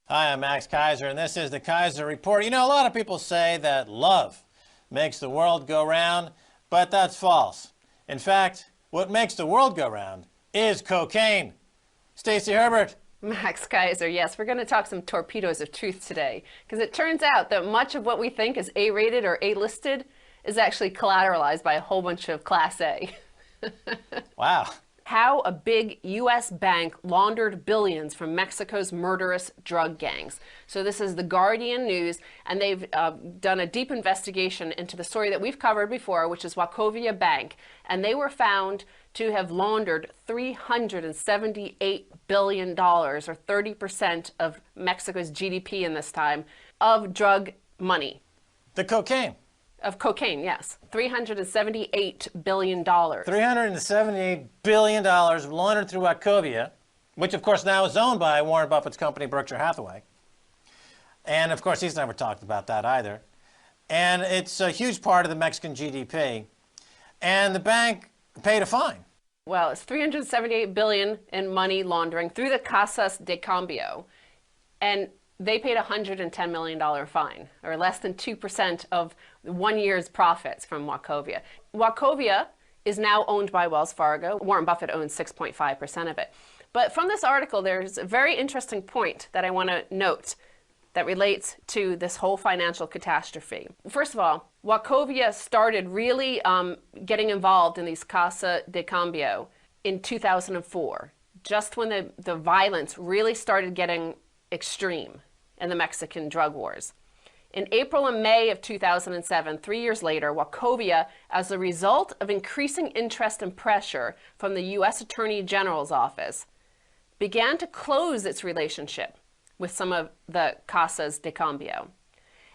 Hi, I'm Max Kaiser, and this is the Kaiser Report. You know, a lot of people say that love makes the world go round, but that's false. In fact, what makes the world go round is cocaine. Stacey Herbert. Max Kaiser, yes, we're going to talk some torpedoes of truth today, because it turns out that much of what we think is A-rated or A-listed is actually collateralized by a whole bunch of Class A. Wow. How a big U.S. bank laundered billions from Mexico's murderous drug gangs. So this is the Guardian News, and they've done a deep investigation into the story that we've covered before, which is Wachovia Bank, and they were found to have laundered $378 billion, or 30% of Mexico's GDP in this time, of drug money. The cocaine. Of cocaine, yes. $378 billion. $378 billion laundered through Wachovia, which of course now is owned by Warren Buffett's company, Berkshire Hathaway. And of course, he's never talked about that either. And it's a huge part of the Mexican GDP. And the bank paid a fine. Well, it's $378 billion in money laundering through the Casas de Cambio. And they paid a $110 million fine, or less than 2% of 1 year's profits from Wachovia. Wachovia is now owned by Wells Fargo. Warren Buffett owns 6.5% of it. But from this article, there's a very interesting point that I want to note that relates to this whole financial catastrophe. First of all, Wachovia started really getting involved in these Casa de Cambio in 2004, just when the violence really started getting extreme in the Mexican drug wars. In April and May of 2007, 3 years later, Wachovia, as a result of increasing interest and pressure from the U.S. Attorney General's office, began to close its relationship with some of the Casas de Cambio.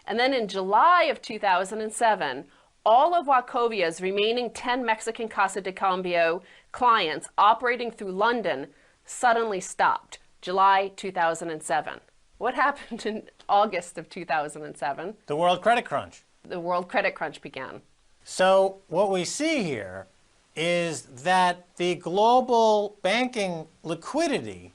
And then in July of 2007, all of Wachovia's remaining 10 Mexican Casa de Cambio clients operating through London suddenly stopped, July 2007. What happened in August of 2007? The world credit crunch. The world credit crunch began. So what we see here is that the global banking liquidity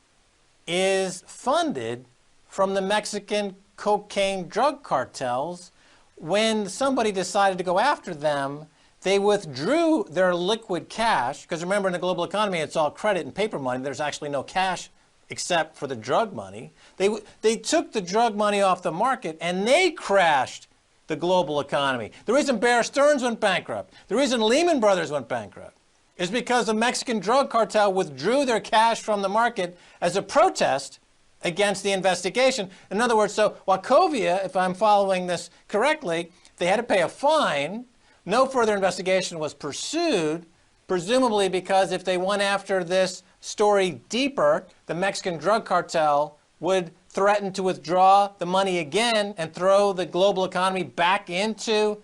is funded from the Mexican cocaine drug cartels. When somebody decided to go after them, they withdrew their liquid cash, because remember, in the global economy, it's all credit and paper money. There's actually no cash except for the drug money. They took the drug money off the market, and they crashed the global economy. The reason Bear Stearns went bankrupt, the reason Lehman Brothers went bankrupt, is because the Mexican drug cartel withdrew their cash from the market as a protest against the investigation. In other words, so Wachovia, if I'm following this correctly, they had to pay a fine. No further investigation was pursued, presumably because if they went after this story deeper, the Mexican drug cartel would threaten to withdraw the money again and throw the global economy back into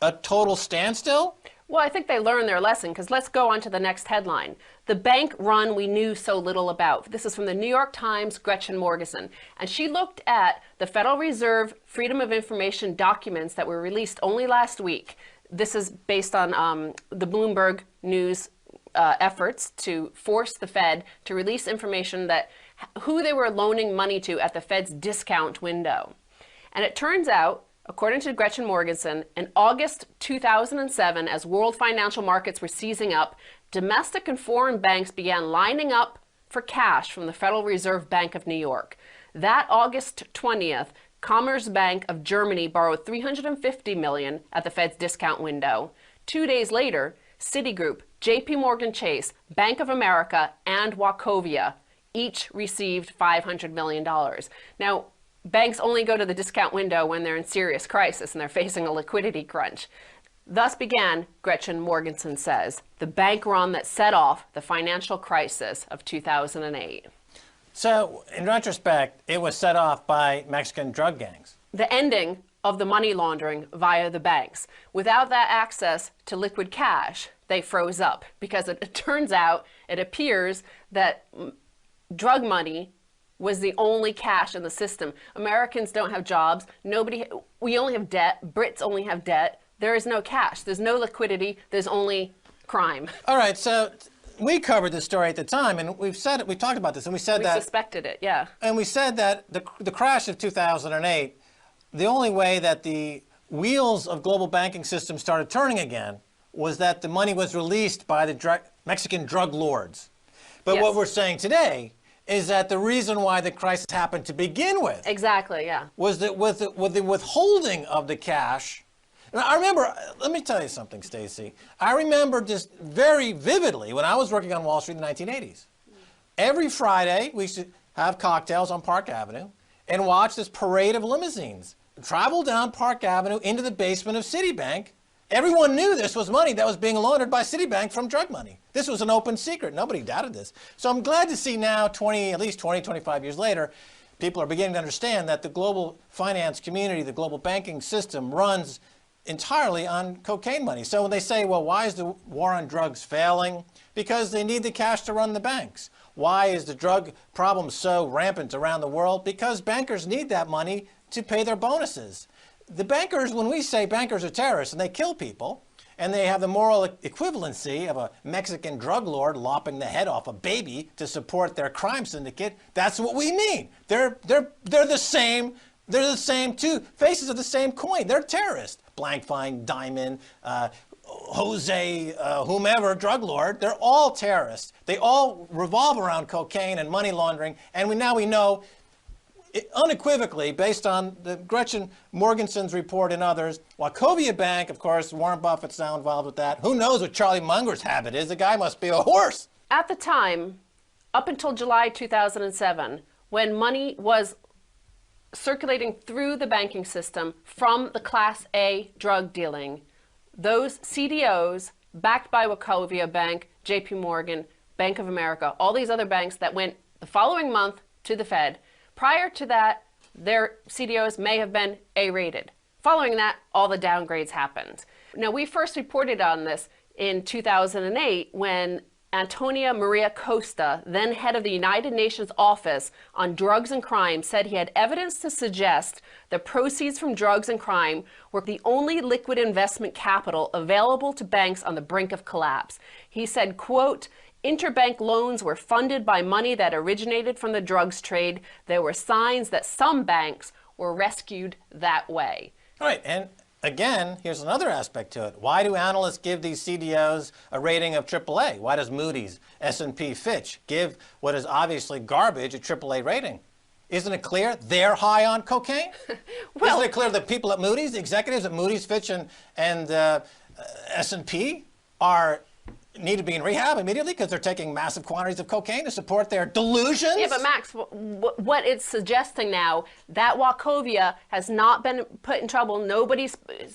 a total standstill? Well, I think they learned their lesson, because let's go on to the next headline. The bank run we knew so little about. This is from the New York Times' Gretchen Morgenson. And she looked at the Federal Reserve Freedom of Information documents that were released only last week. This is based on the Bloomberg News efforts to force the Fed to release information that who they were loaning money to at the Fed's discount window. And it turns out, according to Gretchen Morgenson, in August 2007, as world financial markets were seizing up, domestic and foreign banks began lining up for cash from the Federal Reserve Bank of New York. That August 20th, Commerzbank of Germany borrowed $350 million at the Fed's discount window. 2 days later, Citigroup, JP Morgan Chase, Bank of America, and Wachovia each received $500 million. Now, banks only go to the discount window when they're in serious crisis and they're facing a liquidity crunch. Thus began, Gretchen Morgenson says, the bank run that set off the financial crisis of 2008. So, in retrospect, it was set off by Mexican drug gangs. The ending of the money laundering via the banks. Without that access to liquid cash, they froze up, because it turns out, it appears that drug money was the only cash in the system. Americans don't have jobs. We only have debt. Brits only have debt. There is no cash. There's no liquidity. There's only crime. All right, so we covered this story at the time, and we talked about this, and we said We that, suspected it, yeah. and we said that the crash of 2008, the only way that the wheels of global banking system started turning again was that the money was released by the Mexican drug lords. But Yes. what we're saying today is that the reason why the crisis happened to begin with Exactly, yeah. was that with the withholding of the cash. And I remember, let me tell you something, Stacey. I remember just very vividly when I was working on Wall Street in the 1980s. Every Friday, we used to have cocktails on Park Avenue and watch this parade of limousines travel down Park Avenue into the basement of Citibank. Everyone knew this was money that was being laundered by Citibank from drug money. This was an open secret. Nobody doubted this. So I'm glad to see now, at least 20, 25 years later, people are beginning to understand that the global finance community, the global banking system runs entirely on cocaine money. So when they say, well, why is the war on drugs failing? Because they need the cash to run the banks. Why is the drug problem so rampant around the world? Because bankers need that money to pay their bonuses. The bankers, when we say bankers are terrorists and they kill people, and they have the moral equivalency of a Mexican drug lord lopping the head off a baby to support their crime syndicate, that's what we mean. They're the same. They're the same two faces of the same coin. They're terrorists. Blankfein, Diamond, Jose, whomever, drug lord, they're all terrorists. They all revolve around cocaine and money laundering, and now we know unequivocally, based on the Gretchen Morgensen's report and others, Wachovia Bank, of course, Warren Buffett's now involved with that. Who knows what Charlie Munger's habit is? The guy must be a horse. At the time, up until July 2007, when money was circulating through the banking system from the Class A drug dealing, those CDOs, backed by Wachovia Bank, JP Morgan, Bank of America, all these other banks that went the following month to the Fed, prior to that, their CDOs may have been A-rated. Following that, all the downgrades happened. Now, we first reported on this in 2008 when Antonia Maria Costa, then head of the United Nations Office on Drugs and Crime, said he had evidence to suggest the proceeds from drugs and crime were the only liquid investment capital available to banks on the brink of collapse. He said, quote, interbank loans were funded by money that originated from the drugs trade. There were signs that some banks were rescued that way. All right, and again, here's another aspect to it. Why do analysts give these CDOs a rating of AAA? Why does Moody's, S&P, Fitch give what is obviously garbage a AAA rating? Isn't it clear they're high on cocaine? Well, isn't it clear the people at Moody's, the executives at Moody's, Fitch, and S&P need to be in rehab immediately because they're taking massive quantities of cocaine to support their delusions? Yeah, but Max, what it's suggesting now, that Wachovia has not been put in trouble.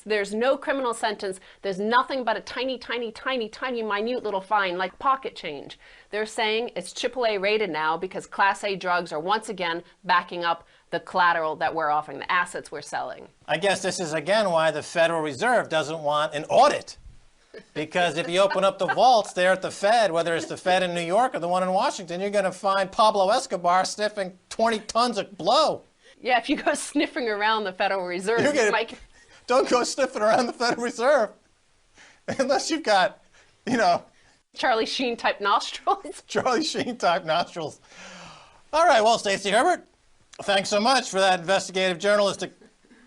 There's no criminal sentence. There's nothing but a tiny, tiny, tiny, tiny, minute little fine, like pocket change. They're saying it's AAA rated now because Class A drugs are once again backing up the collateral that we're offering, the assets we're selling. I guess this is again why the Federal Reserve doesn't want an audit. Because if you open up the vaults there at the Fed, whether it's the Fed in New York or the one in Washington, you're going to find Pablo Escobar sniffing 20 tons of blow. Yeah, if you go sniffing around the Federal Reserve, you might... Don't go sniffing around the Federal Reserve. Unless you've got, Charlie Sheen type nostrils. Charlie Sheen type nostrils. All right, well, Stacey Herbert, thanks so much for that investigative journalistic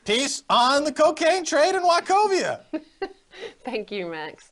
piece on the cocaine trade in Wachovia. Thank you, Max.